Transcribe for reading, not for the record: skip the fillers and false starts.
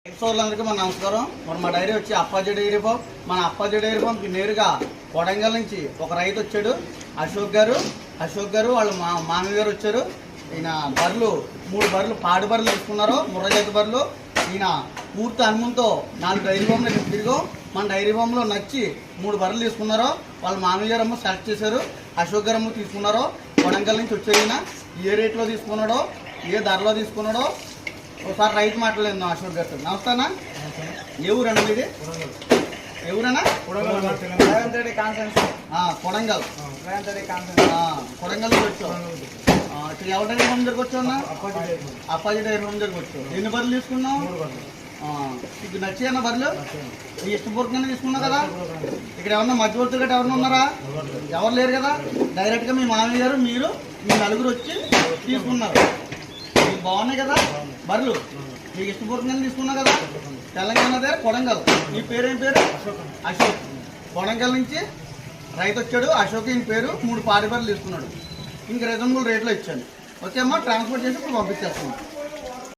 రైతులందరికీ మన నమస్కారం. మా డైరీ వచ్చి అప్పాజీ డైరీ ఫామ్. మన అప్పాజీ డైరీ ఫామ్కి నేరుగా కొడంగల్ నుంచి ఒక రైతు వచ్చాడు, అశోక్ గారు వాళ్ళ మామయ్య గారు వచ్చారు. ఈయన బర్రెలు 3 బర్రెలు పాడి బర్రెలు తీసుకున్నారు, ముర్రజాతి బర్రెలు. ఈయన పూర్తి అనుమంతో 4 డైరీ ఫామ్లో తిరిగో మన డైరీ ఫామ్లో నచ్చి 3 బర్రెలు తీసుకున్నారు. వాళ్ళ మామయ్య గారు అమ్మ సెలెక్ట్ చేశారు, అశోక్ గారు అమ్మ తీసుకున్నారు. కొడంగల్ నుంచి వచ్చేయన ఏ రేట్లో తీసుకున్నాడో, ఏ ధరలో తీసుకున్నాడో ఒకసారి రైతు మాట్లాడలేదు అశోక్ గారితో. నమస్తేనా, ఏ ఊరన్నా మీది? ఏ ఊరన్నా? కొడంగల్. కొడంగల్ నుంచి వచ్చావు. ఇక్కడ ఎవరి డైరీ ఫామ్ దగ్గరకు వచ్చావు అన్న? అప్పాజీ డైరీ ఫామ్ దగ్గరకు వచ్చావు. ఎన్ని బర్రెలు తీసుకున్నావు? మీకు నచ్చాయన్న బర్రెలు? ఇష్టపూర్వకంగానే తీసుకున్నావు కదా? ఇక్కడ ఏమన్నా మధ్యవర్తులు గట్రా ఎవరన్నా ఉన్నారా? ఎవరు లేరు కదా. డైరెక్ట్గా మీ మామయ్య గారు మీరు మీ నలుగురు వచ్చి తీసుకున్నారు. మీకు బాగున్నాయి కదా బర్రెలు? మీకు ఇష్టపూర్వకంగానే తీసుకున్నావు కదా. తెలంగాణ దగ్గర కొడంగల్. మీ పేరు ఏం పేరు? అశోక్. కొడంగల్ నుంచి రైతు వచ్చాడు అశోక్. ఈయన పేరు 3 పాడి బర్రెలు తీసుకున్నాడు. ఇంక రీజనబుల్ రేట్లో ఇచ్చాను. ఓకే అమ్మా, ట్రాన్స్పోర్ట్ చేసి ఇప్పుడు పంపించేస్తున్నాం.